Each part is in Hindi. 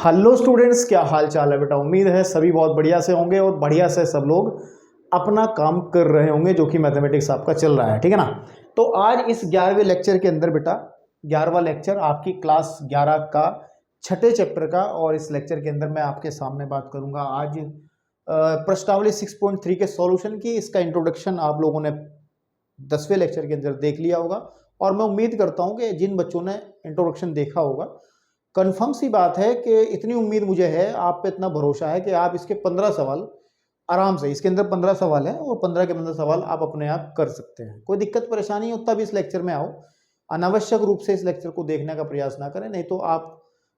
हेलो स्टूडेंट्स, क्या हाल चाल है बेटा। उम्मीद है सभी बहुत बढ़िया से होंगे और बढ़िया से सब लोग अपना काम कर रहे होंगे जो कि मैथमेटिक्स आपका चल रहा है, ठीक है ना। तो आज इस 11वें लेक्चर के अंदर बेटा 11वां लेक्चर आपकी क्लास 11 का छठे चैप्टर का, और इस लेक्चर के अंदर मैं आपके सामने बात करूंगा आज प्रश्नावली 6.3 के सॉल्यूशन की। इसका इंट्रोडक्शन आप लोगों ने 10वें लेक्चर के अंदर देख लिया होगा और मैं उम्मीद करता हूं कि जिन बच्चों ने इंट्रोडक्शन देखा होगा, कंफर्म सी बात है कि इतनी उम्मीद मुझे है, आप पे इतना भरोसा है कि आप इसके 15 सवाल आराम से, इसके अंदर 15 सवाल है और 15 के 15 सवाल आप अपने आप कर सकते हैं। कोई दिक्कत परेशानी हो तब इस लेक्चर में आओ, अनावश्यक रूप से इस लेक्चर को देखने का प्रयास ना करें, नहीं तो आप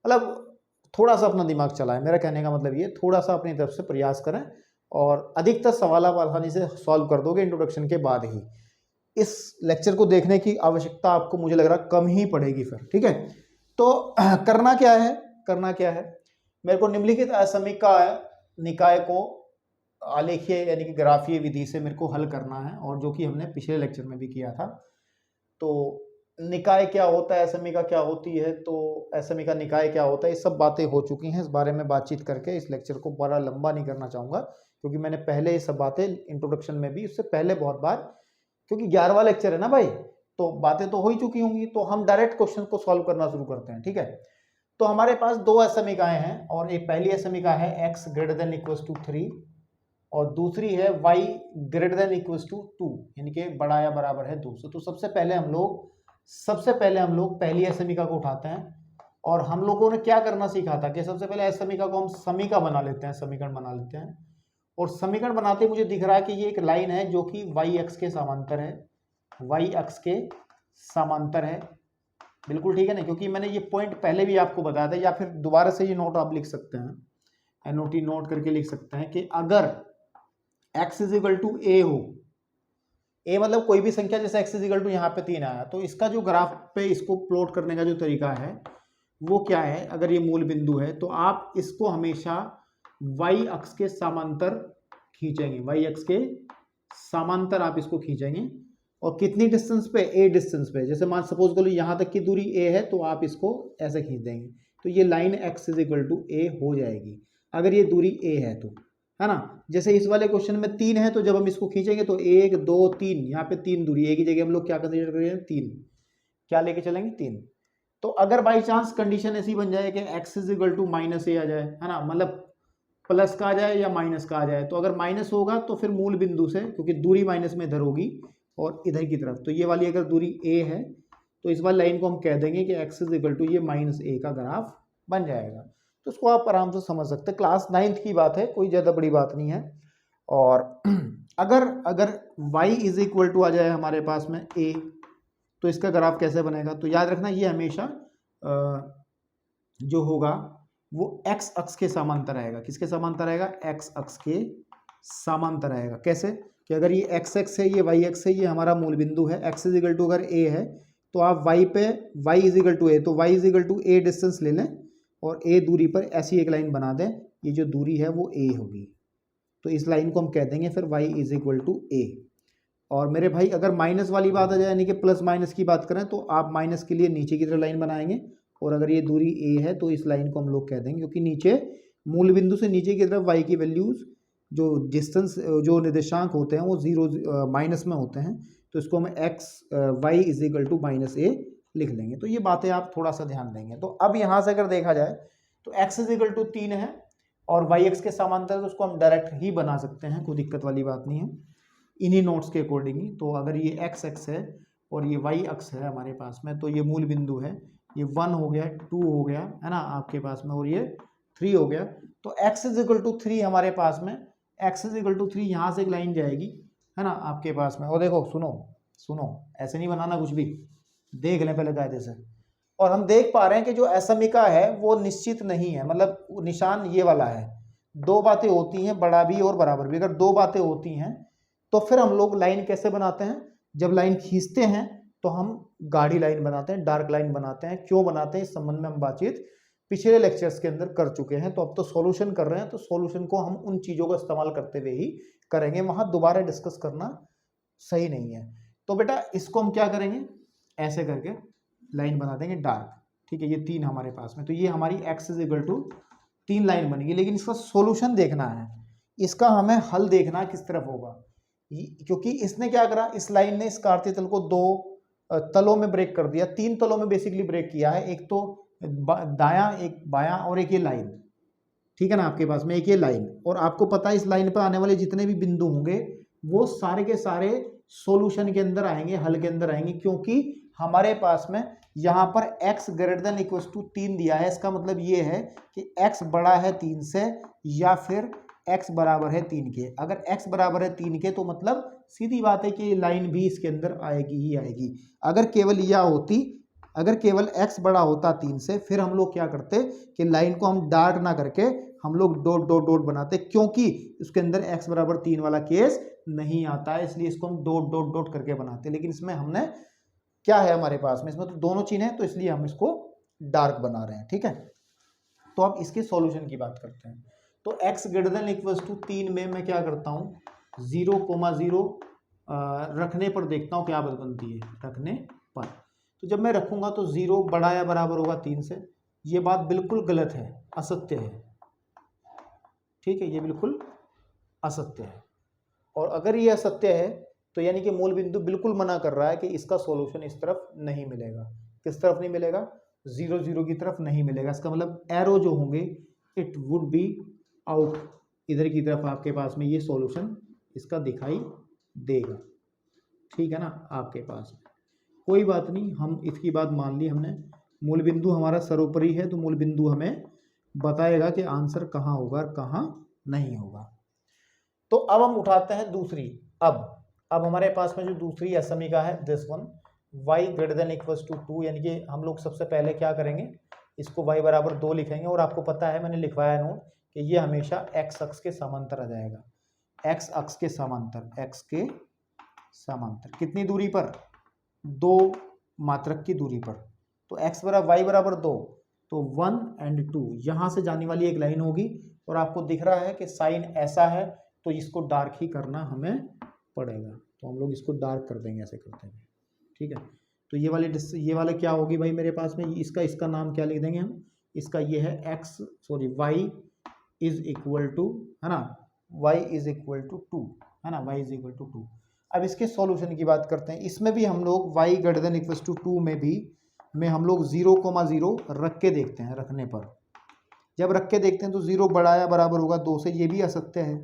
मतलब थोड़ा सा अपना दिमाग चलाएं। मेरा कहने का मतलब ये, थोड़ा सा अपनी तरफ से प्रयास करें और अधिकतर सवाल आप आसानी से सॉल्व कर दोगे इंट्रोडक्शन के बाद ही। इस लेक्चर को देखने की आवश्यकता आपको मुझे लग रहा कम ही पड़ेगी फिर, ठीक है। तो करना क्या है, मेरे को निम्नलिखित असमीका निकाय को आलेखीय यानी कि ग्राफीय विधि से मेरे को हल करना है, और जो कि हमने पिछले लेक्चर में भी किया था। तो निकाय क्या होता है, असमीका क्या होती है, तो असमीका निकाय क्या होता है, ये सब बातें हो चुकी हैं। इस बारे में बातचीत करके इस लेक्चर को बड़ा लंबा नहीं करना चाहूँगा, क्योंकि मैंने पहले ये सब बातें इंट्रोडक्शन में भी उससे पहले बहुत बार, क्योंकि 11वां लेक्चर है ना भाई, तो बातें तो हो ही चुकी होंगी। तो हम डायरेक्ट क्वेश्चन को सॉल्व करना शुरू करते हैं, ठीक है। तो हमारे पास दो असमीकाएं हैं, और एक पहली असमीका है x greater than equals to 3 और दूसरी है y greater than equals to 2, यानी कि बड़ा या बराबर है 2 से। तो सबसे पहले हम लोग पहली असमीका को उठाते हैं, और हम लोगों ने क्या करना सीखा था कि सबसे पहले असमीका को हम समीका बना लेते हैं, समीकरण बना लेते हैं। और समीकरण बनाते मुझे दिख रहा है कि ये एक लाइन है जो कि y अक्ष के समांतर है, y अक्ष के समांतर है, बिल्कुल ठीक है ना। क्योंकि मैंने ये पॉइंट पहले भी आपको बताया था, या फिर दोबारा से ये नोट आप लिख सकते हैं, एनओटी नोट करके लिख सकते हैं कि अगर x इज इक्वल टू ए हो, ए मतलब कोई भी संख्या, जैसे x इज इक्वल टू यहाँ पे 3 आया, तो इसका जो ग्राफ पे इसको प्लॉट करने का जो तरीका है वो क्या है। अगर ये मूल बिंदु है तो आप इसको हमेशा y अक्ष के समांतर खींचेंगे, y अक्ष के समांतर आप इसको खींचेंगे। और कितनी डिस्टेंस पे, a डिस्टेंस पे। जैसे मान सपोज करो यहाँ तक की दूरी a है, तो आप इसको ऐसे खींच देंगे, तो ये line x is equal to a हो जाएगी अगर ये दूरी a है तो, है ना। जैसे इस वाले क्वेश्चन में 3 है, तो जब हम इसको खींचेंगे तो 1 2 3, यहाँ पे 3 दूरी, एक ही जगह हम लोग क्या कंसीडर करेंगे, 3, क्या लेके चलेंगे, 3। तो अगर बाई चांस कंडीशन ऐसी बन जाए कि x is equal to minus a आ जाए, है ना, मतलब प्लस का आ जाए या माइनस का आ जाए, तो अगर माइनस होगा तो फिर मूल बिंदु से, क्योंकि दूरी माइनस में इधर होगी और इधर की तरफ, तो ये वाली अगर दूरी a है तो इस वाली लाइन को हम कह देंगे कि x इज इक्वल टू ये माइनस a का ग्राफ बन जाएगा। तो इसको आप आराम से समझ सकते हैं, क्लास 9th की बात है, कोई ज़्यादा बड़ी बात नहीं है। और अगर y इज इक्वल टू आ जाए हमारे पास में a, तो इसका ग्राफ कैसे बनेगा। तो याद रखना ये हमेशा जो होगा वो x अक्ष के समांतर आएगा। किसके समांतर आएगा, x अक्ष के समांतर आएगा। कैसे कि अगर ये x अक्ष है, ये y अक्ष है, ये हमारा मूल बिंदु है, x इज इक्वल टू अगर a है तो आप y पे y is equal to a, तो y is equal to a distance ले लें और a दूरी पर ऐसी एक लाइन बना दें, ये जो दूरी है वो a होगी, तो इस लाइन को हम कह देंगे फिर y is equal to a। और मेरे भाई अगर माइनस वाली बात आ जाए, यानी कि प्लस माइनस की बात करें, तो आप माइनस के लिए नीचे की तरफ लाइन बनाएंगे, और अगर ये दूरी a है तो इस लाइन को हम लोग कह देंगे, क्योंकि नीचे मूल बिंदु से नीचे की तरफ y की वैल्यूज जो डिस्टेंस, जो निर्देशांक होते हैं वो 0 माइनस में होते हैं, तो इसको हम y is equal to minus a लिख लेंगे। तो ये बातें आप थोड़ा सा ध्यान देंगे। तो अब यहाँ से अगर देखा जाए तो x इज इक्वल टू 3 है और y अक्ष के समांतर, तो उसको हम डायरेक्ट ही बना सकते हैं, कोई दिक्कत वाली बात नहीं है इन्हीं नोट्स के अकॉर्डिंग ही। तो अगर ये x अक्ष है और ये y अक्ष है हमारे पास में, तो ये मूल बिंदु है, ये 1 हो गया, 2 हो गया, है ना आपके पास में, और ये 3 हो गया। तो x इज इक्वल टू 3 हमारे पास में, x इज इक्वल टू 3 यहाँ से एक लाइन जाएगी, है ना आपके पास में। और देखो सुनो ऐसे नहीं बनाना, कुछ भी देख लें पहले कायदे से। और हम देख पा रहे हैं कि जो असमीका है वो निश्चित नहीं है, मतलब निशान ये वाला है। दो बातें होती हैं, बड़ा भी और बराबर भी। अगर दो बातें होती हैं तो फिर हम लोग लाइन कैसे बनाते हैं, जब लाइन खींचते हैं तो हम गाढ़ी लाइन बनाते हैं, डार्क लाइन बनाते हैं। क्यों बनाते हैं इस संबंध में हम बातचीत पिछले लेक्चर्स के अंदर कर चुके हैं। तो अब तो सॉल्यूशन कर रहे हैं, तो सॉल्यूशन को हम उन चीज़ों का इस्तेमाल करते हुए ही करेंगे, वहाँ दोबारा डिस्कस करना सही नहीं है। तो बेटा इसको हम क्या करेंगे, ऐसे करके लाइन बना देंगे डार्क, ठीक है। ये 3 हमारे पास में, तो ये हमारी x is equal to 3 line बनेगी, लेकिन इसका सॉल्यूशन देखना है, इसका हमें हल देखना है किस तरफ होगा। क्योंकि इसने क्या करा, इस लाइन ने इस कार्तीय तल को 2 तलों में ब्रेक कर दिया, 3 तलों में बेसिकली ब्रेक किया है, एक तो दायां, एक बायां और एक ये लाइन, ठीक है ना, आपके पास में एक ये लाइन। और आपको पता है इस लाइन पर आने वाले जितने भी बिंदु होंगे वो सारे के सारे सॉल्यूशन के अंदर आएंगे, हल के अंदर आएंगे, क्योंकि हमारे पास में यहाँ पर x greater than equal to 3 दिया है। इसका मतलब ये है कि x बड़ा है 3 से या फिर x बराबर है 3 के। अगर x बराबर है 3 के तो मतलब सीधी बात है कि लाइन भी इसके अंदर आएगी ही आएगी। अगर केवल यह होती, अगर केवल x बड़ा होता 3 से, फिर हम लोग क्या करते कि लाइन को हम डार्क ना करके हम लोग डॉट डॉट डॉट बनाते, क्योंकि उसके अंदर x बराबर 3 वाला केस नहीं आता है, इसलिए इसको हम डॉट डॉट डॉट करके बनाते। लेकिन इसमें हमने क्या है हमारे पास में, इसमें तो दोनों चीजें हैं, तो इसलिए हम इसको डार्क बना रहे हैं, ठीक है। तो अब इसके सॉल्यूशन की बात करते हैं। तो x greater than equal to 3 में मैं क्या करता हूँ, 0,0 रखने पर देखता हूँ क्या बनती है, रखने पर। तो जब मैं रखूंगा तो 0 बड़ा या बराबर होगा 3 से। ये बात बिल्कुल गलत है, असत्य है, ठीक है, ये बिल्कुल असत्य है। और अगर ये असत्य है तो यानी कि मूल बिंदु बिल्कुल मना कर रहा है कि इसका सॉल्यूशन इस तरफ नहीं मिलेगा। किस तरफ नहीं मिलेगा, 0 0 की तरफ नहीं मिलेगा। इसका मतलब एरो जो होंगे इट वुड बी आउट, इधर की तरफ आपके पास में ये सॉल्यूशन इसका दिखाई देगा, ठीक है ना, आपके पास में। कोई बात नहीं, हम इसकी बात मान ली हमने, मूल बिंदु हमारा सर्वोपरि है, तो मूल बिंदु हमें बताएगा कि आंसर कहाँ होगा और कहाँ नहीं होगा। तो अब हम उठाते हैं दूसरी। अब हमारे पास में जो दूसरी असमीका है this one, y greater than equals to 2, यानी कि हम लोग सबसे पहले क्या करेंगे, इसको y बराबर 2 लिखेंगे। और आपको पता है मैंने लिखवाया नोट कि ये हमेशा x अक्ष के समांतर आ जाएगा, x अक्ष के समांतर, x के समांतर कितनी दूरी पर, 2 मात्रक की दूरी पर। तो x बराबर y बराबर 2, तो 1 और 2 यहाँ से जाने वाली एक लाइन होगी। और आपको दिख रहा है कि साइन ऐसा है, तो इसको डार्क ही करना हमें पड़ेगा, तो हम लोग इसको डार्क कर देंगे ऐसे करते हैं, ठीक है। तो ये वाले क्या होगी भाई मेरे पास में, इसका नाम क्या लिख देंगे हम, इसका ये है y इज इक्वल टू, है ना, y इज इक्वल टू 2, है ना, y इज इक्वल टू 2। अब इसके सॉल्यूशन की बात करते हैं। इसमें भी हम लोग y greater than equal to 2 में हम लोग 0,0 रख के देखते हैं। रखने पर जब रख के देखते हैं तो 0 बड़ा या बराबर होगा 2 से, ये भी असत्य है।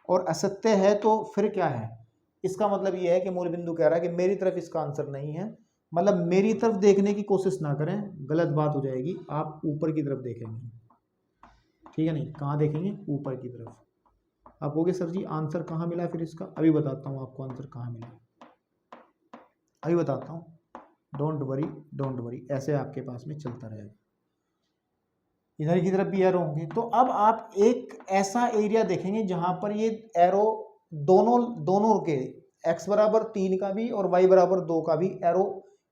और असत्य है तो फिर क्या है, इसका मतलब ये है कि मूल बिंदु कह रहा है कि मेरी तरफ इसका आंसर नहीं है, मतलब मेरी तरफ देखने की कोशिश ना करें, गलत बात हो जाएगी, आप ऊपर की तरफ देखेंगे, ठीक है, नहीं कहाँ देखेंगे, ऊपर की तरफ। आप कहोगे सर जी आंसर कहाँ मिला फिर इसका, अभी बताता हूँ आपको आंसर कहाँ मिला, अभी बताता हूँ, डोंट वरी, ऐसे आपके पास में चलता रहेगा, इधर की तरफ भी एरो होंगे। तो अब आप एक ऐसा एरिया देखेंगे जहां पर ये एरो दोनों के x बराबर 3 का भी और y बराबर 2 का भी एरो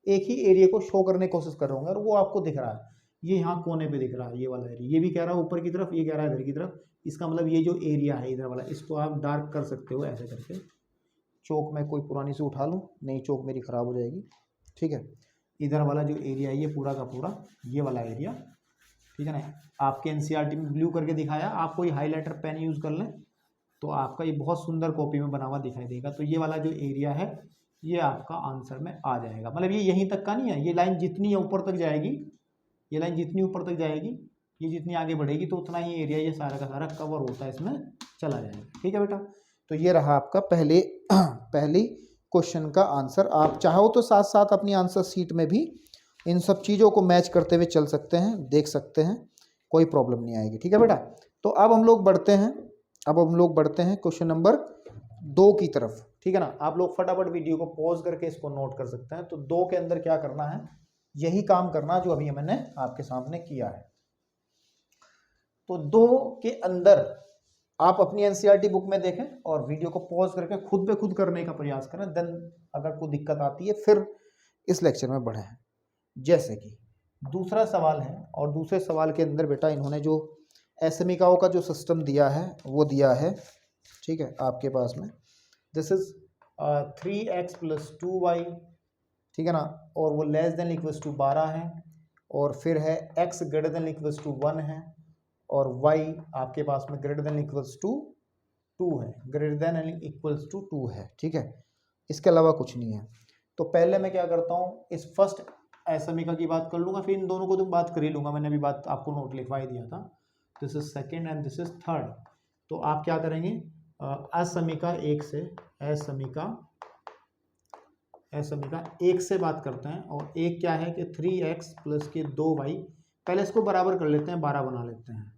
एक ही एरिया को शो करने की कोशिश कर रहे होंगे, और वो आपको दिख रहा है, ये यहाँ कोने पे दिख रहा है, ये वाला एरिया, ये भी कह रहा है ऊपर की तरफ, ये कह रहा है इधर की तरफ। इसका मतलब ये जो एरिया है इधर वाला, इसको आप डार्क कर सकते हो ऐसे करके। चौक मैं कोई पुरानी से उठा लूँ, नई चौक मेरी ख़राब हो जाएगी, ठीक है। इधर वाला जो एरिया है ये पूरा का पूरा ये वाला एरिया, ठीक है ना, आपके एनसीईआरटी में ब्लू करके दिखाया, आप कोई हाइलाइटर पेन यूज़ कर लें तो आपका ये बहुत सुंदर कॉपी में बना हुआ दिखाई देगा। तो ये वाला जो एरिया है ये आपका आंसर में आ जाएगा, मतलब ये यहीं तक का नहीं है, ये लाइन जितनी ऊपर तक जाएगी, ये लाइन जितनी ऊपर तक जाएगी, ये जितनी आगे बढ़ेगी तो उतना ही एरिया ये सारा का सारा कवर होता है, इसमें चला जाएगा, ठीक है बेटा। तो ये रहा आपका पहली क्वेश्चन का आंसर। आप चाहो तो साथ साथ अपनी आंसर शीट में भी इन सब चीज़ों को मैच करते हुए चल सकते हैं, देख सकते हैं, कोई प्रॉब्लम नहीं आएगी, ठीक है बेटा। तो अब हम लोग बढ़ते हैं क्वेश्चन नंबर 2 की तरफ, ठीक है ना। आप लोग फटाफट वीडियो को पॉज करके इसको नोट कर सकते हैं। तो 2 के अंदर क्या करना है, यही काम करना जो अभी मैंने आपके सामने किया है। तो 2 के अंदर आप अपनी एनसीईआरटी बुक में देखें और वीडियो को पॉज करके खुद पे खुद करने का प्रयास करें, देन अगर कोई दिक्कत आती है फिर इस लेक्चर में बढ़े। जैसे कि दूसरा सवाल है, और दूसरे सवाल के अंदर बेटा इन्होंने जो असमीकाओं का जो सिस्टम दिया है वो दिया है, ठीक है, आपके पास में दिस इज 3x + 2y, ठीक है ना, और वो लेस देन इक्वल्स टू 12 है, और फिर है x greater than equals to 1 है, और y आपके पास में ग्रेटर देन इक्वल्स टू 2 है, greater than and equals to 2 है, ठीक है, इसके अलावा कुछ नहीं है। तो पहले मैं क्या करता हूँ, इस फर्स्ट असमीका की बात कर लूँगा, फिर इन दोनों को तो बात कर ही लूँगा, मैंने अभी बात आपको नोट लिखवा ही दिया था। This is second and this is third. तो आप क्या करेंगे, असमीका एक से, असमीका एक से बात करते हैं, और एक क्या है कि 3x प्लस के 2y, पहले इसको बराबर कर लेते हैं, 12 बना लेते हैं।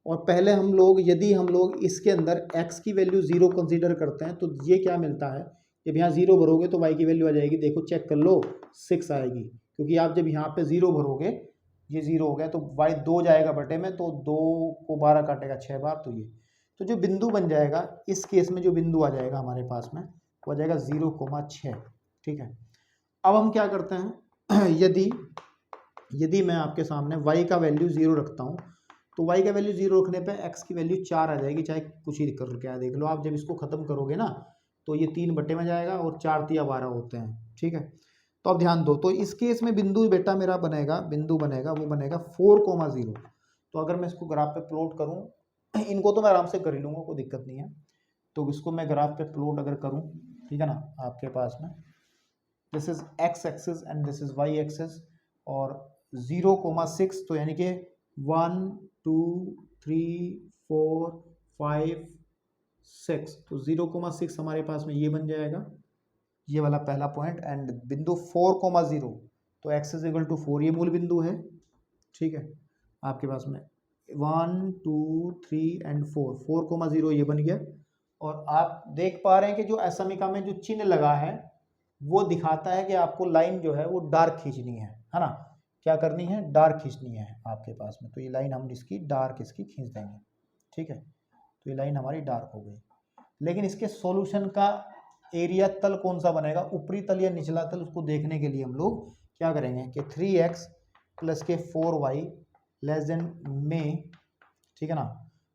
और पहले हम लोग, यदि हम लोग इसके अंदर x की वैल्यू 0 कंसीडर करते हैं तो ये क्या मिलता है, जब यहाँ 0 भरोगे तो y की वैल्यू आ जाएगी, देखो चेक कर लो, 6 आएगी, क्योंकि आप जब यहाँ पे 0 भरोगे, ये 0 हो गया तो y 2 जाएगा बटे में, तो 2 को 12 काटेगा 6 बार, तो ये, तो जो बिंदु बन जाएगा इस केस में, जो बिंदु आ जाएगा हमारे पास में वो आ जाएगा 0,6, ठीक है। अब हम क्या करते हैं, यदि मैं आपके सामने y का वैल्यू 0 रखता हूँ, तो y का वैल्यू 0 रखने पे x की वैल्यू 4 आ जाएगी, चाहे कुछ ही कर क्या देख लो आप। जब इसको खत्म करोगे ना तो ये 3 बटे में जाएगा, और 4 तिया 12 होते हैं, ठीक है। तो अब ध्यान दो, तो इस केस में बिंदु बेटा मेरा बनेगा, बिंदु बनेगा, वो बनेगा 4,0। तो अगर मैं इसको ग्राफ पे प्लॉट करूँ, इनको तो मैं आराम से कर ही लूँगा, कोई दिक्कत नहीं है। तो इसको मैं ग्राफ पे प्लॉट अगर करूँ, ठीक है ना, आपके पास में this is x axis and this is y axis, और 0,6, तो यानी कि 1 2 3 4 5 6, तो 0,6 हमारे पास में ये बन जाएगा, ये वाला पहला पॉइंट। एंड बिंदु 4,0, तो x इज इक्वल टू 4, ये मूल बिंदु है, ठीक है, आपके पास में 1 2 3 एंड 4, 4,0 ये बन गया। और आप देख पा रहे हैं कि जो असमीका में जो चिन्ह लगा है वो दिखाता है कि आपको लाइन जो है वो डार्क खींचनी है ना, क्या करनी है, डार्क खींचनी है आपके पास में। तो ये लाइन हम इसकी डार्क इसकी खींच देंगे, ठीक है, तो ये लाइन हमारी डार्क हो गई। लेकिन इसके सॉल्यूशन का एरिया तल कौन सा बनेगा, ऊपरी तल या निचला तल, उसको देखने के लिए हम लोग क्या करेंगे कि 3x प्लस के 4y लेस देन में, ठीक है ना,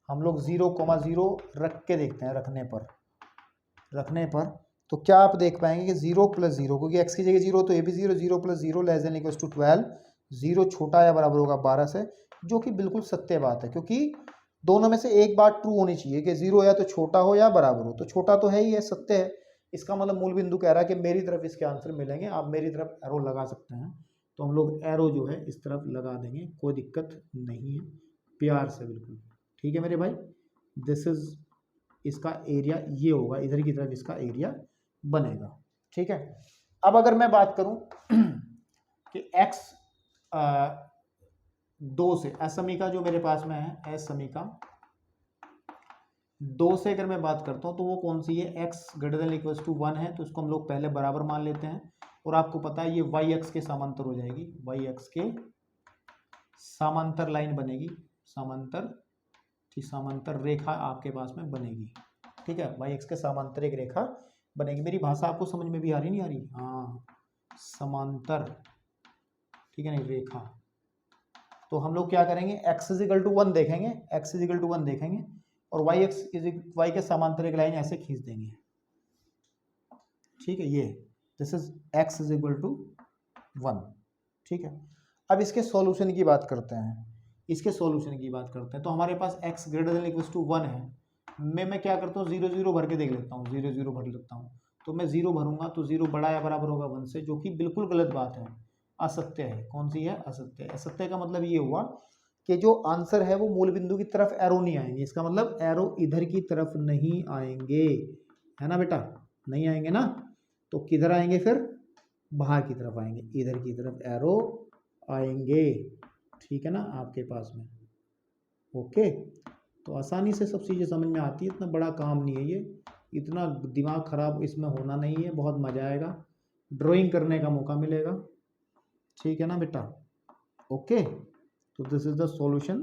हम लोग 0,0 रख के देखते हैं, रखने पर तो क्या आप देख पाएंगे कि 0 प्लस 0, क्योंकि x की जगह 0 तो ये भी 0, 0 plus 0 less than equals to 12, 0 छोटा या बराबर होगा 12 से, जो कि बिल्कुल सत्य बात है, क्योंकि दोनों में से एक बात ट्रू होनी चाहिए कि 0 या तो छोटा हो या बराबर हो, तो छोटा तो है ही है, सत्य है। इसका मतलब मूल बिंदु कह रहा है कि मेरी तरफ इसके आंसर मिलेंगे, आप मेरी तरफ एरो लगा सकते हैं, तो हम लोग एरो जो है इस तरफ लगा देंगे, कोई दिक्कत नहीं है, प्यार से बिल्कुल, ठीक है मेरे भाई। दिस इज इसका एरिया ये होगा, इधर की तरफ इसका एरिया बनेगा, ठीक है। अब अगर मैं बात करूं कि x 2 से, असमीका जो मेरे पास में है, असमीका 2 से अगर मैं बात करता हूं तो वो कौन सी है, x greater than equals to 1 है, तो इसको हम लोग पहले बराबर मान लेते हैं। और आपको पता है ये y x के समांतर हो जाएगी, y x के समांतर लाइन बनेगी, समांतर रेखा आपके पास में बनेगी, ठीक है, y x के समांतर एक रेखा बनेगी। मेरी भाषा आपको समझ में भी आ रही नहीं आ रही, हाँ, समांतर, ठीक है ना, रेखा। तो हम लोग क्या करेंगे, x इज इक्वल टू 1 देखेंगे, x इज इक्वल टू 1 देखेंगे, और y के समांतर एक लाइन ऐसे खींच देंगे, ठीक है, ये this is x is equal to 1, ठीक है। अब इसके सॉल्यूशन की बात करते हैं, तो हमारे पास x greater than equal to 1 है, मैं क्या करता हूँ, 0 0 भर के देख लेता हूँ, 0 0 भर लेता हूँ, तो मैं 0 भरूंगा तो 0 बड़ा या बराबर होगा 1 से, जो कि बिल्कुल गलत बात है, असत्य है। कौन सी है, असत्य। असत्य का मतलब ये हुआ कि जो आंसर है वो मूल बिंदु की तरफ एरो नहीं आएंगे, इसका मतलब एरो इधर की तरफ नहीं आएंगे, है ना बेटा, नहीं आएंगे ना, तो किधर आएंगे फिर, बाहर की तरफ आएंगे, इधर की तरफ एरो आएंगे, ठीक है ना, आपके पास में, ओके। तो आसानी से सब चीज़ें समझ में आती है, इतना बड़ा काम नहीं है ये, इतना दिमाग खराब इसमें होना नहीं है, बहुत मज़ा आएगा, ड्राइंग करने का मौका मिलेगा, ठीक है ना बेटा, ओके। तो दिस इज द सॉल्यूशन,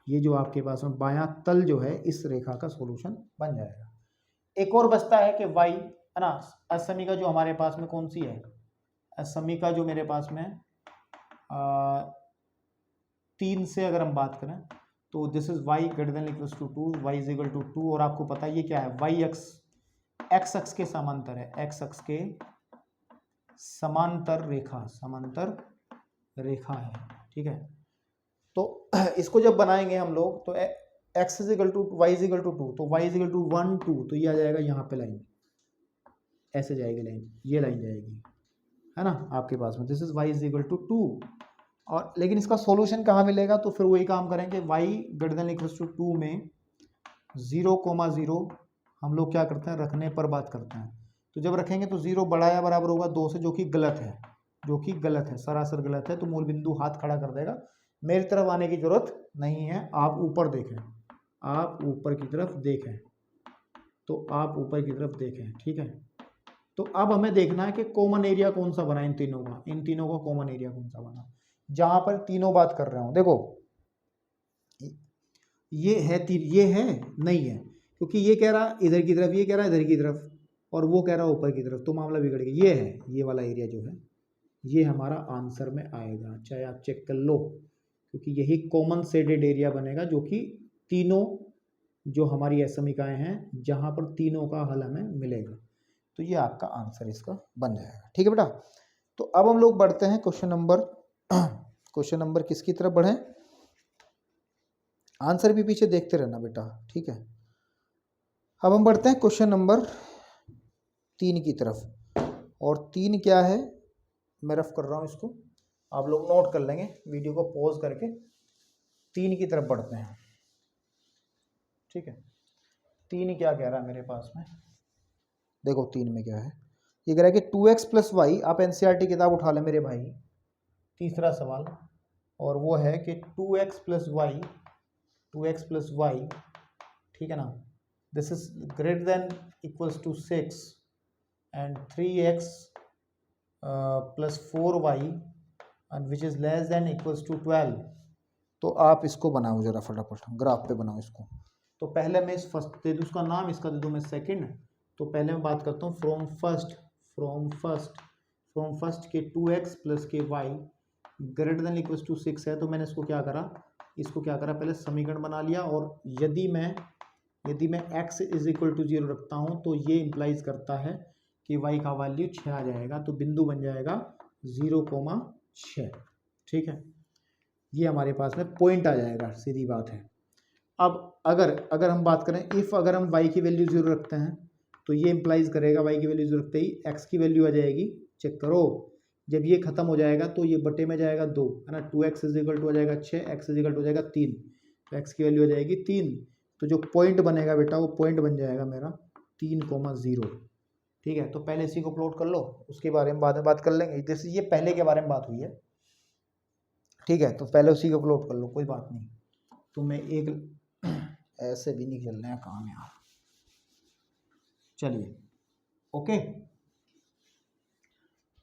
ये जो आपके पास में बायां तल जो है इस रेखा का सॉल्यूशन बन जाएगा। एक और बचता है कि y, है ना, असमीका जो हमारे पास में कौन सी है, असमीका जो मेरे पास में 3 से अगर हम बात करें तो this is y greater than equals to 2, y is equal to 2, और आपको पता है ये क्या है, y x अक्ष के समांतर है, x अक्ष के समांतर रेखा है, ठीक है। तो इसको जब बनाएंगे हम लोग तो x is equal to y is equal to 2, तो y इज इक्वल टू 1 2, तो ये आ जाएगा यहाँ पे लाइन, ऐसे जाएगी लाइन, ये लाइन जाएगी, है ना आपके पास में, this is y is equal to 2। और लेकिन इसका सॉल्यूशन कहाँ मिलेगा, तो फिर वही काम करेंगे, y greater than equal to 2 में 0,0 हम लोग क्या करते हैं, रखने पर बात करते हैं। तो जब रखेंगे तो 0 बड़ा या बराबर होगा 2 से, जो कि गलत है, जो कि गलत है, सरासर गलत है। तो मूल बिंदु हाथ खड़ा कर देगा, मेरी तरफ आने की जरूरत नहीं है, आप ऊपर देखें, आप ऊपर की तरफ देखें, तो आप ऊपर की तरफ देखें, ठीक है। तो अब हमें देखना है कि कॉमन एरिया कौन सा बना इन तीनों का, इन तीनों का कॉमन एरिया कौन सा बना, जहां पर तीनों बात कर रहे हो। देखो ये है ये है नहीं है, क्योंकि ये कह रहा इधर की तरफ, ये कह रहा इधर की तरफ, और वो कह रहा ऊपर की तरफ, तो मामला बिगड़ गया। ये है, ये वाला एरिया जो है ये हमारा आंसर में आएगा, चाहे आप चेक कर लो, क्योंकि यही कॉमन शेडेड एरिया बनेगा, जो कि तीनों जो हमारी असमिकाएं हैं जहां पर तीनों का हल हमें मिलेगा। तो ये आपका आंसर इसका बन जाएगा, ठीक है बेटा। तो अब हम लोग बढ़ते हैं क्वेश्चन नंबर किसकी तरफ बढ़े, आंसर भी पीछे देखते रहना बेटा, ठीक है। अब हम बढ़ते हैं क्वेश्चन नंबर 3 की तरफ, और 3 क्या है, मैं रफ कर रहा हूं इसको, आप लोग नोट कर लेंगे, वीडियो को पॉज करके 3 की तरफ बढ़ते हैं, ठीक है। 3 क्या कह रहा है मेरे पास में, देखो 3 में क्या है, ये कह रहा है कि 2x प्लस वाई, आप एनसीईआरटी किताब उठा ले मेरे भाई, तीसरा सवाल, और वो है कि 2x प्लस वाई, ठीक है ना, this is greater than equals to 6 and 3x plus 4y and which is less than equals to 12। तो आप इसको बनाओ जरा फटाफट, ग्राफ पे बनाओ इसको। तो पहले मैं इस फर्स्ट दे दूँ, उसका नाम इसका दे दूँ मैं सेकंड। तो पहले मैं बात करता हूँ फ्रॉम फर्स्ट के 2x प्लस के y greater than equals to 6 है। तो मैंने इसको क्या करा, पहले समीकरण बना लिया, और यदि मैं x इज इक्वल टू 0 रखता हूँ तो ये इंप्लाइज करता है कि y का वैल्यू 6 आ जाएगा, तो बिंदु बन जाएगा 0,6, ठीक है। ये हमारे पास में पॉइंट आ जाएगा, सीधी बात है। अब अगर हम बात करें अगर हम y की वैल्यू 0 रखते हैं तो ये इंप्लाइज करेगा y की वैल्यू 0 रखते ही x की वैल्यू आ जाएगी, चेक करो, जब ये खत्म हो जाएगा तो ये बटे में जाएगा 2, है ना, 2x इज इक्वल टू हो जाएगा 6, x इज इक्वल टू हो जाएगा 3, तो x की वैल्यू हो जाएगी 3। तो जो पॉइंट बनेगा बेटा, वो पॉइंट बन जाएगा मेरा 3,0, ठीक है। तो पहले इसी को प्लॉट कर लो, उसके बारे में बाद में बात कर लेंगे, जैसे ये पहले के बारे में बात हुई है, ठीक है। तो पहले उसी को प्लॉट कर लो, कोई बात नहीं। तो मैं एक ऐसे भी नहीं चलना है काम यार, चलिए ओके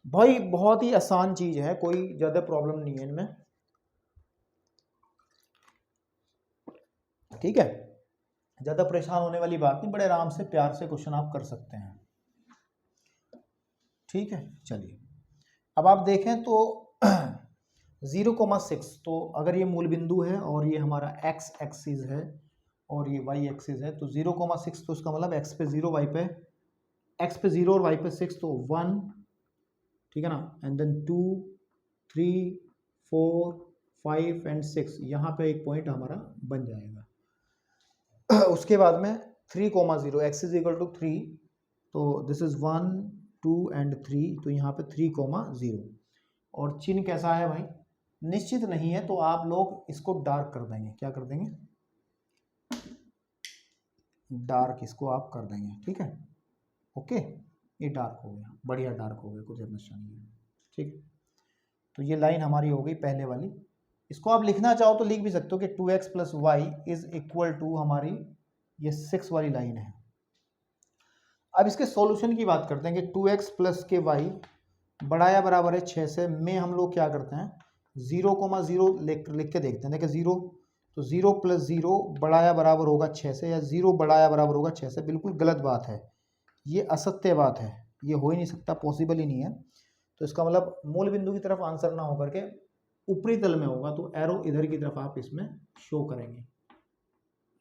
भाई, बहुत ही आसान चीज है, कोई ज्यादा प्रॉब्लम नहीं है इनमें, ठीक है। ज्यादा परेशान होने वाली बात नहीं, बड़े आराम से प्यार से क्वेश्चन आप कर सकते हैं, ठीक है। चलिए अब आप देखें तो 0,6, तो अगर ये मूल बिंदु है और ये हमारा x एक्सिस है और ये y एक्सिस है, तो 0,6, तो इसका मतलब x पे 0 y पे x पे 0 और y पे 6, तो 1, ठीक है ना, एंड देन 2 3 4 5 एंड 6, यहाँ पे एक पॉइंट हमारा बन जाएगा। उसके बाद में 3,0 x इज इक्वल टू 3, तो दिस इज 1 2 एंड 3, तो यहाँ पे 3,0, और चिन्ह कैसा है भाई, निश्चित नहीं है, तो आप लोग इसको डार्क कर देंगे, क्या कर देंगे, डार्क इसको आप कर देंगे, ठीक है, ओके। ये डार्क हो गया, बढ़िया डार्क हो गया, कुछ समस्या नहीं है, ठीक। तो ये लाइन हमारी हो गई पहले वाली, इसको आप लिखना चाहो तो लिख भी सकते हो कि 2x plus y is equal to हमारी ये 6 वाली लाइन है। अब इसके सॉल्यूशन की बात करते हैं कि 2x प्लस के वाई बड़ा या बराबर है 6 से, में हम लोग क्या करते हैं 0,0 लिख के देखते हैं। देखिए 0, तो 0 प्लस 0 बड़ा या बराबर होगा 6 से, या 0 बड़ा या बराबर होगा 6 से, बिल्कुल गलत बात है, ये असत्य बात है, ये हो ही नहीं सकता, पॉसिबल ही नहीं है। तो इसका मतलब मूल बिंदु की तरफ आंसर ना होकर के ऊपरी तल में होगा, तो एरो इधर की तरफ आप इसमें शो करेंगे,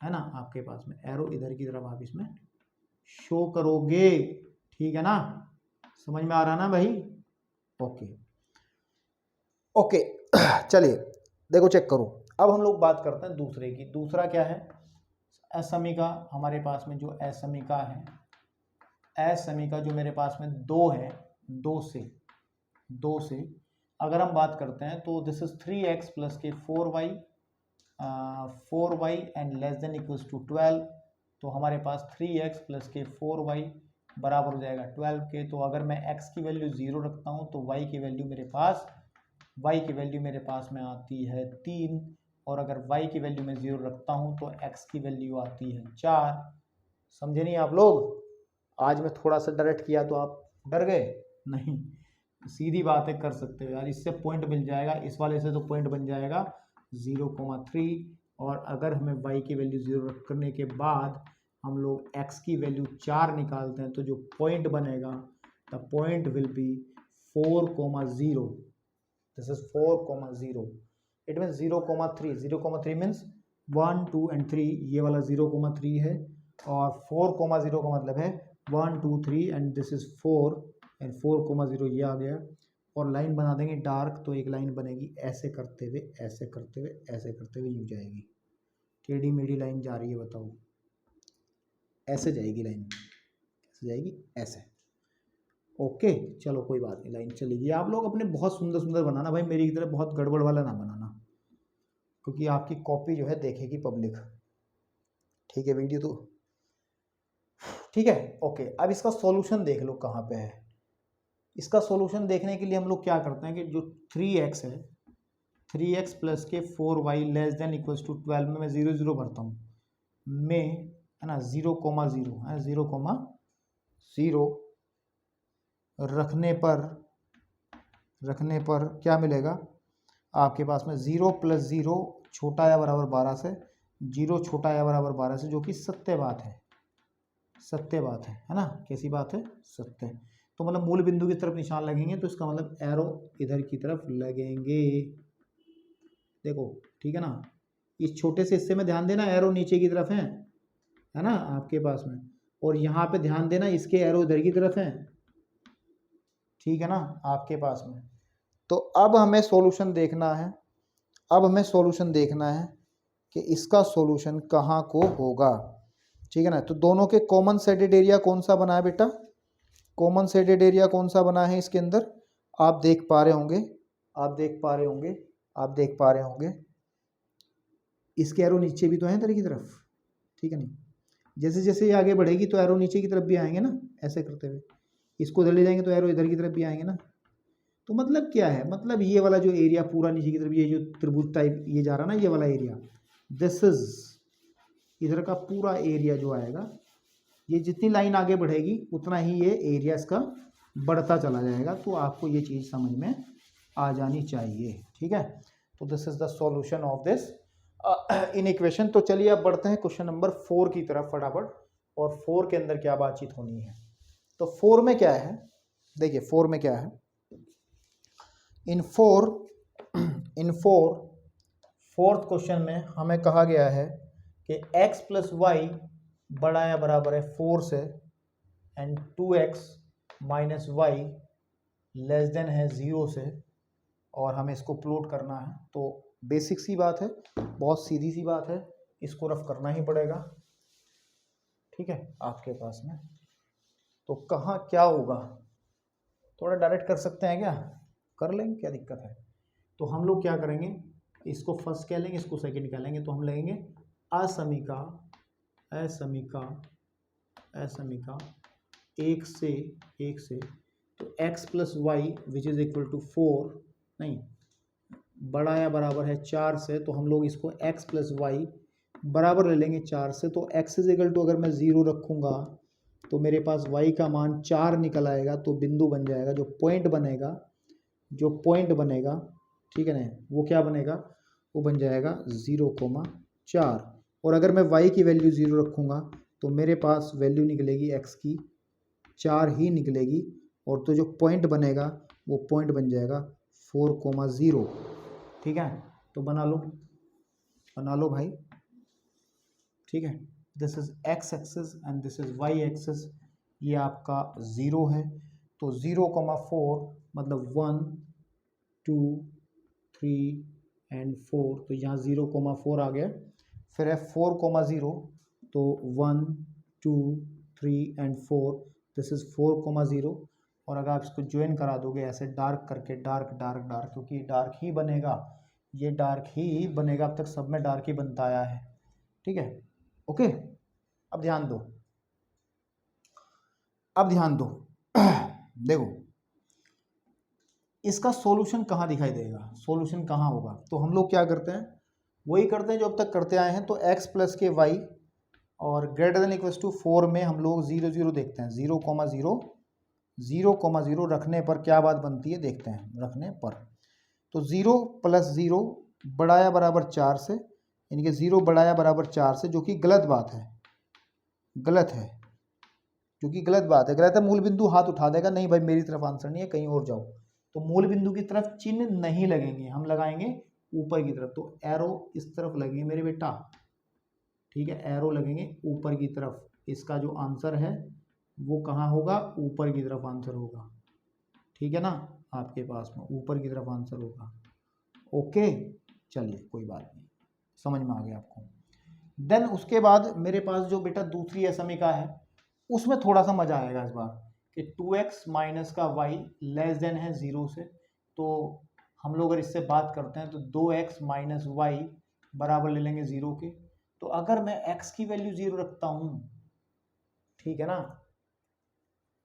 है ना, आपके पास में एरो इधर की तरफ आप इसमें शो करोगे, ठीक है ना, समझ में आ रहा ना भाई, ओके ओके। चलिए देखो चेक करो, अब हम लोग बात करते हैं दूसरे की। दूसरा क्या है, असमीका हमारे पास में जो असमीका है, असमीका जो मेरे पास में 2 है, 2 से अगर हम बात करते हैं तो दिस इज 3x प्लस के 4y and less than equals to 12। तो हमारे पास 3x प्लस के 4y बराबर हो जाएगा 12 के। तो अगर मैं x की वैल्यू 0 रखता हूँ तो y की वैल्यू मेरे पास में आती है 3, और अगर y की वैल्यू में 0 रखता हूँ तो x की वैल्यू आती है 4। समझे नहीं आप लोग? आज मैं थोड़ा सा डायरेक्ट किया तो आप डर गए? नहीं, सीधी बातें कर सकते हो यार, इससे पॉइंट मिल जाएगा, इस वाले से तो पॉइंट बन जाएगा 0,3। और अगर हमें y की वैल्यू 0 करने के बाद हम लोग x की वैल्यू 4 निकालते हैं तो जो पॉइंट बनेगा, the point will be 4,0। This is 4,0। It mean 0,3। 0,3 means 1, 2 and 3, ये वाला 0,3 है, और 4,0 का मतलब है 1, 2, 3 एंड दिस इज 4 एंड 4,0 ये आ गया। और लाइन बना देंगे डार्क, तो एक लाइन बनेगी ऐसे करते हुए, ऐसे करते हुए, ऐसे करते हुए यूँ जाएगी। टेढ़ी मेढ़ी लाइन जा रही है, बताओ, ऐसे जाएगी लाइन, कैसे जाएगी? ऐसे। ओके, चलो कोई बात नहीं, लाइन चलेगी। आप लोग अपने बहुत सुंदर सुंदर बनाना भाई, मेरी की तरह बहुत गड़बड़ वाला ना बनाना, क्योंकि आपकी कॉपी जो है देखेगी पब्लिक। ठीक है, वीडियो तो ठीक है। ओके, अब इसका सॉल्यूशन देख लो कहाँ पे है। इसका सॉल्यूशन देखने के लिए हम लोग क्या करते हैं कि जो 3x है, 3x प्लस के 4y less than equals to 12 में मैं 0, 0 भरता हूँ, में है ना 0,0 है, 0,0 रखने पर क्या मिलेगा आपके पास में? 0 प्लस 0 छोटा या बराबर 12 से, 0 छोटा या बराबर 12 से, जो कि सत्य बात है, सत्य बात है ना? कैसी बात है? सत्य। तो मतलब मूल बिंदु की तरफ निशान लगेंगे, तो इसका मतलब एरो इधर की तरफ लगेंगे। देखो, ठीक है ना? इस छोटे से हिस्से में ध्यान देना, एरो नीचे की तरफ है ना आपके पास में, और यहाँ पे ध्यान देना, इसके एरो इधर की तरफ है, ठीक है ना आपके पास में। तो अब हमें सॉल्यूशन देखना है, कि इसका सॉल्यूशन कहाँ को होगा, ठीक है ना? तो दोनों के कॉमन सेडेड एरिया कौन सा बना है बेटा? कॉमन सेडेड एरिया कौन सा बना है इसके अंदर? आप देख पा रहे होंगे, इसके एरो नीचे भी तो है इधर की तरफ, ठीक है नहीं? जैसे जैसे ये आगे बढ़ेगी तो एरो नीचे की तरफ भी आएंगे ना, ऐसे करते हुए। इसको इधर ले जाएंगे तो एरो इधर की तरफ भी आएंगे ना। तो मतलब क्या है? मतलब ये वाला जो एरिया पूरा नीचे की तरफ, ये जो त्रिभुज टाइप ये जा रहा ना, ये वाला एरिया, दिस इज इधर का पूरा एरिया जो आएगा, ये जितनी लाइन आगे बढ़ेगी उतना ही ये एरिया इसका बढ़ता चला जाएगा। तो आपको ये चीज़ समझ में आ जानी चाहिए, ठीक है? तो this is the solution of this in equation. तो चलिए अब बढ़ते हैं क्वेश्चन नंबर 4 की तरफ फटाफट। और 4 के अंदर क्या बातचीत होनी है? तो 4 में क्या है, देखिए 4 में क्या है। इन फोर्थ क्वेश्चन में हमें कहा गया है कि x प्लस वाई बड़ा या बराबर है 4 से, and 2x minus y less than है 0 से, और हमें इसको प्लॉट करना है। तो बेसिक सी बात है, बहुत सीधी सी बात है, इसको रफ करना ही पड़ेगा, ठीक है आपके पास में। तो कहाँ क्या होगा, थोड़ा डायरेक्ट कर सकते हैं क्या? कर लेंगे, क्या दिक्कत है? तो हम लोग क्या करेंगे, इसको फर्स्ट कह लेंगे, इसको सेकंड कह लेंगे। तो हम लेंगे असमीका एक से तो x plus y which is equal to 4, नहीं बड़ा या बराबर है 4 से, तो हम लोग इसको x प्लस वाई बराबर ले लेंगे 4 से। तो x इज इक्वल टू, अगर मैं 0 रखूँगा तो मेरे पास y का मान 4 निकल आएगा। तो बिंदु बन जाएगा, जो पॉइंट बनेगा, ठीक है ना, वो क्या बनेगा? वो बन जाएगा 0,4। और अगर मैं y की वैल्यू 0 रखूँगा तो मेरे पास वैल्यू निकलेगी x की 4 ही निकलेगी, और तो जो पॉइंट बनेगा वो पॉइंट बन जाएगा 4,0, ठीक है? तो बना लो भाई, ठीक है? This is x axis and this is y axis, ये आपका 0 है। तो 0,4 मतलब 1, 2, 3 एंड 4, तो यहाँ 0,4 आ गया। फिर है 4,0, तो 1 2 3 एंड 4, दिस इज़ 4,0। और अगर आप इसको ज्वाइन करा दोगे ऐसे डार्क करके, डार्क डार्क डार्क, क्योंकि डार्क ही बनेगा, ये डार्क ही बनेगा, अब तक सब में डार्क ही बनता आया है, ठीक है, ओके। अब ध्यान दो, अब ध्यान दो देखो इसका सॉल्यूशन कहाँ दिखाई देगा, सॉल्यूशन कहाँ होगा। तो हम लोग क्या करते हैं, वही करते हैं जो अब तक करते आए हैं। तो x प्लस के y और ग्रेटर देन इक्वल्स टू 4 में हम लोग 0 0 देखते हैं, 0,0 0,0 रखने पर क्या बात बनती है देखते हैं, रखने पर। तो 0 + 0 बढ़ाया बराबर 4 से, यानी कि 0 बढ़ाया बराबर 4 से, जो कि गलत बात है, गलत है, जो कि गलत बात है। गलत है, मूल बिंदु हाथ उठा देगा, नहीं भाई मेरी तरफ आंसर नहीं है, कहीं और जाओ। तो मूल बिंदु की तरफ चिन्ह नहीं लगेंगे, हम लगाएंगे ऊपर की तरफ। तो एरो इस तरफ लगेंगे मेरे बेटा, ठीक है, एरो लगेंगे ऊपर की तरफ। इसका जो आंसर है वो कहाँ होगा, ऊपर की तरफ आंसर होगा, ठीक है ना, आपके पास में ऊपर की तरफ आंसर होगा, ओके। चलिए कोई बात नहीं, समझ में आ गया आपको। देन उसके बाद मेरे पास जो बेटा दूसरी असमीका है, उसमें थोड़ा सा मजा आएगा इस बार, कि 2x माइनस का y लेस देन है 0 से। तो हम लोग अगर इससे बात करते हैं तो 2x माइनस वाई बराबर ले लेंगे 0 के। तो अगर मैं x की वैल्यू 0 रखता हूँ, ठीक है ना,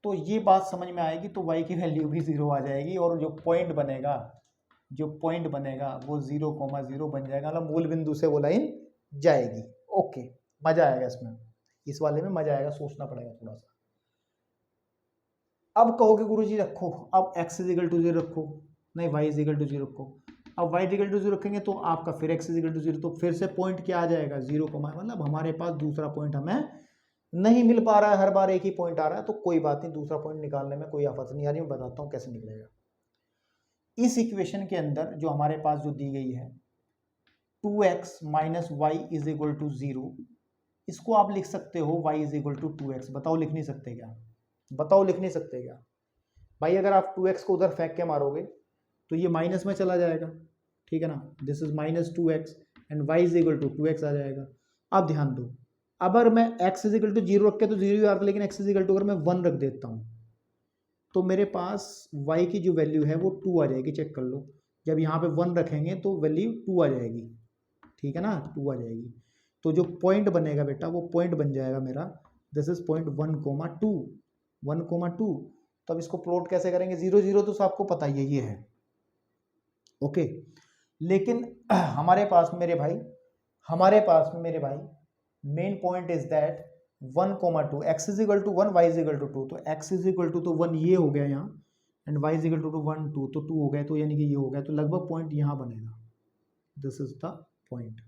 तो ये बात समझ में आएगी, तो y की वैल्यू भी 0 आ जाएगी, और जो पॉइंट बनेगा, जो पॉइंट बनेगा वो 0,0 बन जाएगा, मतलब मूल बिंदु से वो लाइन जाएगी, ओके। मजा आएगा इसमें, इस वाले में मजा आएगा, सोचना पड़ेगा थोड़ा सा। अब कहोगे गुरुजी रखो, अब x = 0 रखो, नहीं y = 0 रखो। अब y = 0 रखेंगे तो आपका फिर x = 0, तो फिर से पॉइंट क्या आ जाएगा, 0, मतलब हमारे पास दूसरा पॉइंट हमें नहीं मिल पा रहा है, हर बार एक ही पॉइंट आ रहा है। तो कोई बात नहीं, दूसरा पॉइंट निकालने में कोई आफत नहीं आ रही, मैं बताता हूँ कैसे निकलेगा। इस इक्वेशन के अंदर जो हमारे पास जो दी गई है 2x minus y is equal to 0, इसको आप लिख सकते हो y is equal to 2x। बताओ लिख नहीं सकते क्या, बताओ लिख नहीं सकते क्या भाई। अगर आप 2x को उधर फेंक के मारोगे तो ये माइनस में चला जाएगा, ठीक है ना, this is minus 2x and y is equal to 2x आ जाएगा। अब ध्यान दो, अगर मैं x इज इक्वल टू 0 रख के तो 0 ही आता, लेकिन x इज इक्वल टू अगर मैं 1 रख देता हूँ तो मेरे पास y की जो वैल्यू है वो 2 आ जाएगी, चेक कर लो। जब यहाँ पे 1 रखेंगे तो वैल्यू 2 आ जाएगी, ठीक है ना, 2 आ जाएगी। तो जो पॉइंट बनेगा बेटा वो पॉइंट बन जाएगा मेरा, दिस इज पॉइंट 1,2 1,2। तो अब इसको प्लॉट कैसे करेंगे, 0 0 तो आपको पता ही है ये है, ओके। लेकिन हमारे पास मेरे भाई, हमारे पास में मेरे भाई main point is that 1,2, x is equal to 1, y is equal to 2। तो x इज इक्वल टू तो 1 ये हो गया यहाँ, and y is equal to 1 2, तो 2 हो गया, तो यानी कि ये हो गया, तो लगभग पॉइंट यहाँ बनेगा, दिस इज द पॉइंट।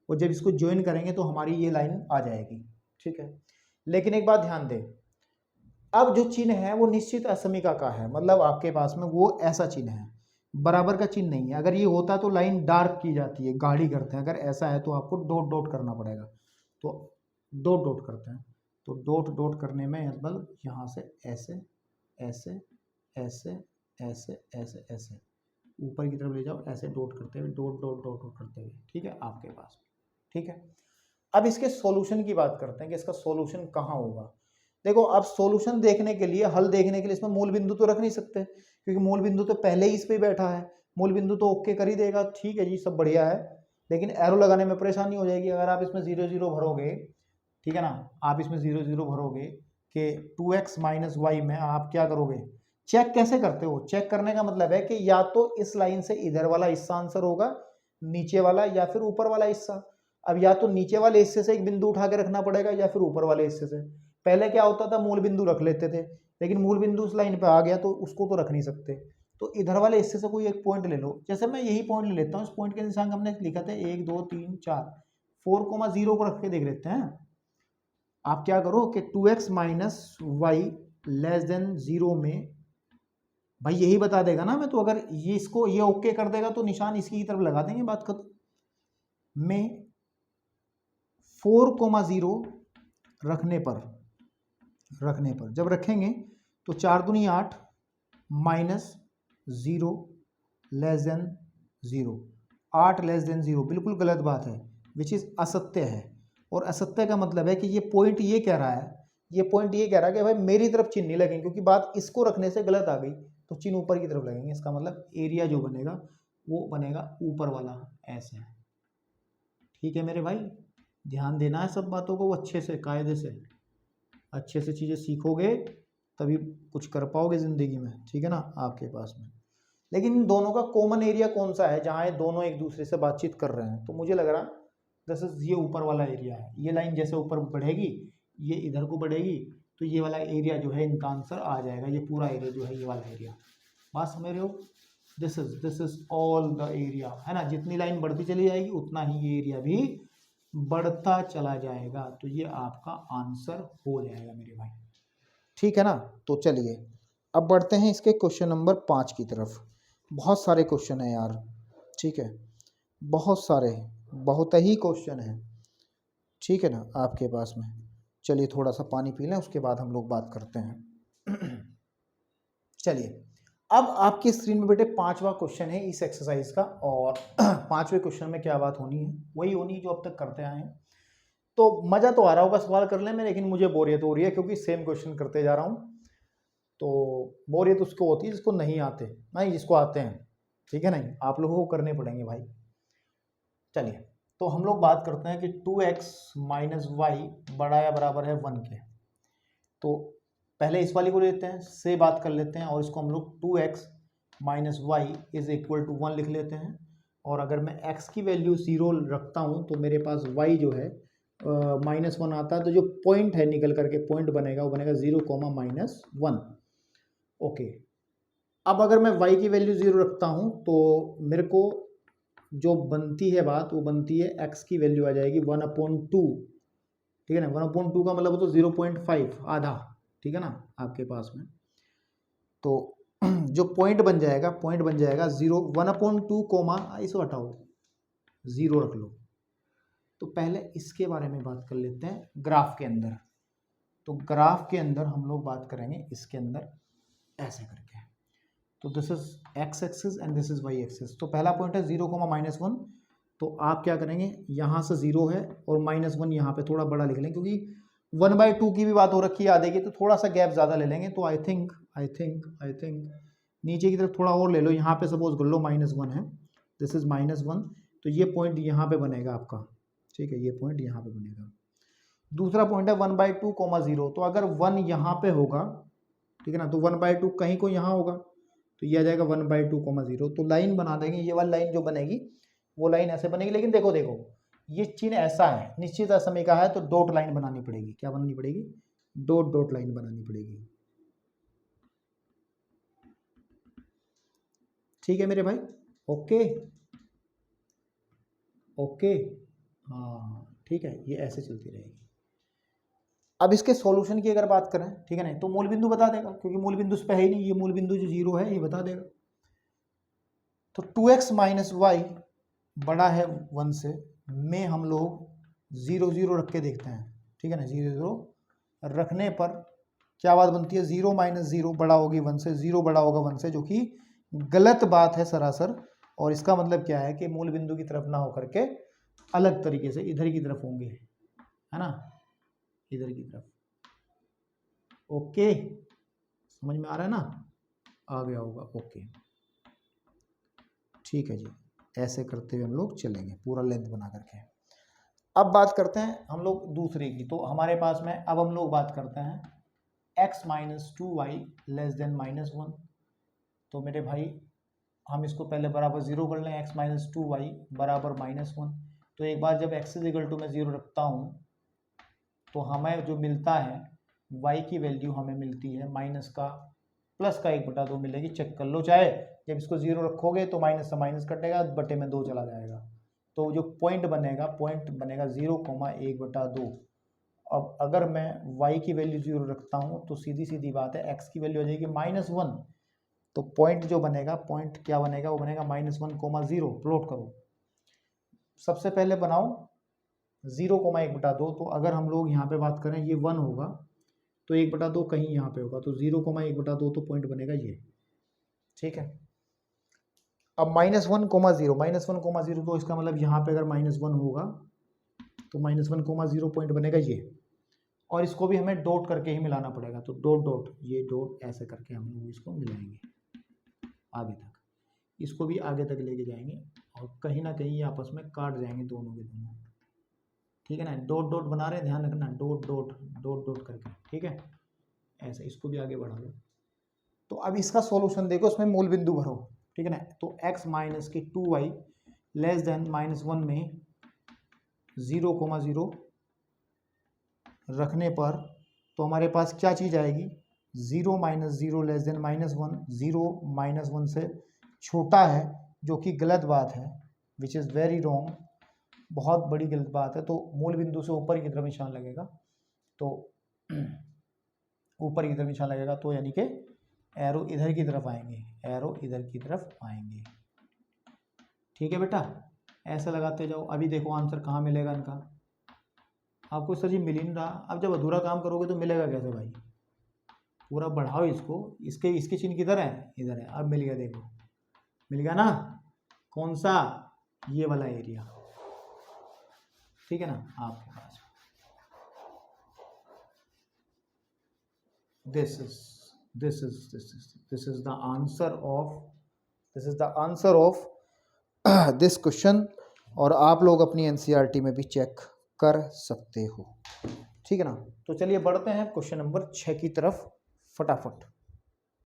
और जब इसको ज्वाइन करेंगे तो हमारी ये लाइन आ जाएगी, ठीक है। लेकिन एक बात ध्यान दें, अब जो चिन्ह है वो निश्चित असमीका का है, मतलब आपके पास में वो ऐसा चिन्ह है, बराबर का चिन्ह नहीं है। अगर ये होता तो लाइन डार्क की जाती है, गाढ़ी करते हैं, अगर ऐसा है तो आपको डॉट डॉट करना पड़ेगा। तो डॉट डॉट करते हैं, तो डॉट डॉट करने में मतलब यहाँ से ऐसे ऐसे ऐसे ऐसे ऐसे ऐसे ऊपर की तरफ ले जाओ, ऐसे डॉट करते हुए, डॉट डॉट डॉट डॉट करते हुए, ठीक है आपके पास, ठीक है। अब इसके सॉल्यूशन की बात करते हैं कि इसका सॉल्यूशन कहाँ होगा। देखो अब सॉल्यूशन देखने के लिए, हल देखने के लिए इसमें मूल बिंदु तो रख नहीं सकते, क्योंकि मूल बिंदु तो पहले ही इस पे बैठा है, मूल बिंदु तो ओके कर ही देगा, ठीक है जी सब बढ़िया है। लेकिन एरो लगाने में परेशानी हो जाएगी, अगर आप इसमें 0 0 भरोगे, ठीक है ना, आप इसमें 0 0 भरोगे कि 2x माइनस वाई में आप क्या करोगे, चेक कैसे करते हो। चेक करने का मतलब है कि या तो इस लाइन से इधर वाला हिस्सा आंसर होगा, नीचे वाला, या फिर ऊपर वाला हिस्सा। अब या तो नीचे वाले हिस्से से एक बिंदु उठा के रखना पड़ेगा, या फिर ऊपर वाले हिस्से से। पहले क्या होता था, मूल बिंदु रख लेते थे, लेकिन मूल बिंदु उस लाइन पे आ गया तो उसको तो रख नहीं सकते। तो इधर वाले हिस्से से कोई एक पॉइंट ले लो, जैसे मैं यही पॉइंट ले लेता हूँ। इस पॉइंट के निशान हमने लिखा था 1 2 3 4, 4,0 को रख के देख लेते हैं। आप क्या करो कि 2x minus y less then 0 में, भाई यही बता देगा ना, मैं तो अगर ये इसको ये ओके कर देगा तो निशान इसकी तरफ लगा देंगे, बात खत्म। में 4,0 रखने पर जब रखेंगे तो 4 दूनी 8 minus 0 less then 0, 8 less than 0 बिल्कुल गलत बात है, विच इज़ असत्य है। और असत्य का मतलब है कि ये पॉइंट ये कह रहा है, ये पॉइंट ये कह रहा है कि भाई मेरी तरफ चिन्ह नहीं लगेंगे, क्योंकि बात इसको रखने से गलत आ गई, तो चिन्ह ऊपर की तरफ लगेंगे। इसका मतलब एरिया जो बनेगा वो बनेगा ऊपर वाला ऐसे। ठीक है मेरे भाई, ध्यान देना है सब बातों को अच्छे से, कायदे से, अच्छे से चीज़ें सीखोगे तभी कुछ कर पाओगे ज़िंदगी में, ठीक है ना, आपके पास में। लेकिन इन दोनों का कॉमन एरिया कौन सा है जहाँ ये दोनों एक दूसरे से बातचीत कर रहे हैं? तो मुझे लग रहा जैसे ये ऊपर वाला एरिया है, ये लाइन जैसे ऊपर बढ़ेगी ये इधर को बढ़ेगी, तो ये वाला एरिया जो है इनका आंसर आ जाएगा, ये पूरा एरिया जो है ये वाला एरिया। बात समझ रहे हो? This is all the area, है ना। जितनी लाइन बढ़ती चली जाएगी उतना ही ये एरिया भी बढ़ता चला जाएगा, तो ये आपका आंसर हो जाएगा मेरे भाई, ठीक है ना। तो चलिए अब बढ़ते हैं इसके क्वेश्चन नंबर 5 की तरफ। बहुत सारे क्वेश्चन हैं यार, ठीक है, बहुत सारे, बहुत ही क्वेश्चन हैं, ठीक है ना आपके पास में। चलिए थोड़ा सा पानी पी लें, उसके बाद हम लोग बात करते हैं। चलिए अब आपकी स्क्रीन में बेटे 5वां क्वेश्चन है इस एक्सरसाइज का, और 5वें क्वेश्चन में क्या बात होनी है, वही होनी जो अब तक करते आए हैं। तो मज़ा तो आ रहा होगा सवाल करने में, लेकिन मुझे बोरियत हो रही है क्योंकि सेम क्वेश्चन करते जा रहा हूँ। तो बोरियत उसको होती है जिसको नहीं आते, नहीं जिसको आते हैं, ठीक है, नहीं आप लोगों को करने पड़ेंगे भाई। चलिए तो हम लोग बात करते हैं कि 2x माइनस वाई बड़ा या बराबर है 1 के। तो पहले इस वाली को लेते हैं, से बात कर लेते हैं, और इसको हम लोग 2x minus y is equal to 1 लिख लेते हैं। और अगर मैं x की वैल्यू 0 रखता हूँ तो मेरे पास y जो है -1 आता है, तो जो पॉइंट है निकल करके पॉइंट बनेगा वो बनेगा 0, -1। ओके, अब अगर मैं y की वैल्यू 0 रखता हूँ तो मेरे को जो बनती है बात वो बनती है x की वैल्यू आ जाएगी 1/2, ठीक है ना। 1/2 का मतलब तो 0.5 आधा, ठीक है ना आपके पास में। तो जो पॉइंट बन जाएगा 1/2 कोमा, इसको हटाओ 0 रख लो। तो पहले इसके बारे में बात कर लेते हैं ग्राफ के अंदर। तो ग्राफ के अंदर हम लोग बात करेंगे इसके अंदर ऐसे करके। तो this is x axis and this is y axis. तो पहला पॉइंट है 0, -1। तो आप क्या करेंगे, यहाँ से 0 है और -1 यहाँ पे थोड़ा बड़ा लिख लें, क्योंकि 1/2 की भी बात हो रखी है आधे की, तो थोड़ा सा गैप ज़्यादा ले लेंगे। तो आई थिंक नीचे की तरफ थोड़ा और ले लो, यहाँ पे सपोज कर लो -1 है, दिस इज -1, तो ये पॉइंट यहाँ पे बनेगा आपका, ठीक है, ये पॉइंट यहाँ पे बनेगा। दूसरा पॉइंट है 1/2, 0। तो अगर 1 यहाँ पे होगा, ठीक है ना, तो 1/2 कहीं को यहाँ होगा, तो ये आ जाएगा 1/2, 0। तो लाइन बना देंगे, ये वाली लाइन जो बनेगी वो लाइन ऐसे बनेगी। लेकिन देखो ये चिन्ह ऐसा है, निश्चित समय का है, तो डॉट लाइन बनानी पड़ेगी। क्या बनानी पड़ेगी? डॉट लाइन बनानी पड़ेगी, ठीक है मेरे भाई। ओके ओके, हाँ ठीक है, ये ऐसे चलती रहेगी। अब इसके सॉल्यूशन की अगर बात करें, ठीक है ना, तो मूल बिंदु बता देगा, क्योंकि मूल बिंदु उस पर है ही नहीं, ये मूल बिंदु जो 0 है ये बता देगा। तो 2x माइनस वाई बड़ा है 1 से, में हम लोग 0, 0 रख के देखते हैं, ठीक है ना। 0, 0 रखने पर क्या बात बनती है, 0 - 0 बड़ा होगी 1 से, 0 बड़ा होगा 1 से, जो कि गलत बात है सरासर। और इसका मतलब क्या है कि मूल बिंदु की तरफ ना होकर के अलग तरीके से इधर की तरफ होंगे, है ना, इधर की तरफ। ओके, समझ में आ रहा है ना, आ गया होगा। ओके ठीक है जी, ऐसे करते हुए हम लोग चलेंगे पूरा लेंथ बना करके। अब बात करते हैं हम लोग दूसरे की। तो हमारे पास में अब हम लोग बात करते हैं x - 2y लेस देन -1। तो मेरे भाई हम इसको पहले बराबर 0 कर लें, x - 2y बराबर -1। तो एक बार जब x = मैं 0 रखता हूँ तो हमें जो मिलता है y की वैल्यू हमें मिलती है माइनस का प्लस का 1/2 मिलेगी। चेक कर लो, चाहे जब इसको 0 रखोगे तो माइनस से माइनस कटेगा, बटे में 2 चला जाएगा, तो जो पॉइंट बनेगा 0, 1/2। अब अगर मैं y की वैल्यू 0 रखता हूँ तो सीधी सीधी बात है x की वैल्यू हो जाएगी -1। तो पॉइंट जो बनेगा, पॉइंट क्या बनेगा, वो बनेगा -1, 0। प्लॉट करो, सबसे पहले बनाओ 0, 1/2। तो अगर हम लोग यहाँ पे बात करें ये 1 होगा तो 1/2 कहीं यहाँ पे होगा, तो 0, 1/2 तो पॉइंट बनेगा ये, ठीक है। अब -1,0 -1,0 तो इसका मतलब यहाँ पे अगर -1 होगा तो -1,0 पॉइंट बनेगा ये, और इसको भी हमें डॉट करके ही मिलाना पड़ेगा, तो डॉट डॉट ये डॉट ऐसे करके हम लोग इसको मिलाएंगे आगे तक, इसको भी आगे तक लेके जाएंगे और कहीं ना कहीं ये आपस में काट जाएंगे दोनों के दोनों, ठीक है ना। डॉट डॉट बना रहे हैं, ध्यान रखना, डॉट डॉट डॉट डॉट करके, ठीक है, ऐसे इसको भी आगे बढ़ा लो। तो अब इसका सॉल्यूशन देखो, इसमें मूल बिंदु भरो, ठीक है ना। तो x माइनस की 2y लेस देन -1 में 0,0 रखने पर तो हमारे पास क्या चीज़ आएगी, 0 - 0 लेस देन -1, 0 -1 से छोटा है, जो कि गलत बात है, विच इज़ वेरी रॉन्ग, बहुत बड़ी गलत बात है। तो मूल बिंदु से ऊपर की तरफ निशान लगेगा, तो ऊपर की तरफ निशान लगेगा, तो यानी कि एरो इधर की तरफ आएंगे, एरो इधर की तरफ आएंगे, ठीक है बेटा, ऐसा लगाते जाओ। अभी देखो आंसर कहाँ मिलेगा इनका, आपको सर जी मिल ही नहीं रहा। अब जब अधूरा काम करोगे तो मिलेगा कैसे भाई, पूरा बढ़ाओ इसको, इसके चिन्ह किधर है, इधर है, अब मिल गया, देखो मिल गया ना, कौन सा, ये वाला एरिया, ठीक है ना आपके पास। this is the answer of this question, और आप लोग अपनी एनसीईआरटी में भी चेक कर सकते हो, ठीक है ना। तो चलिए बढ़ते हैं क्वेश्चन नंबर 6 की तरफ फटाफट।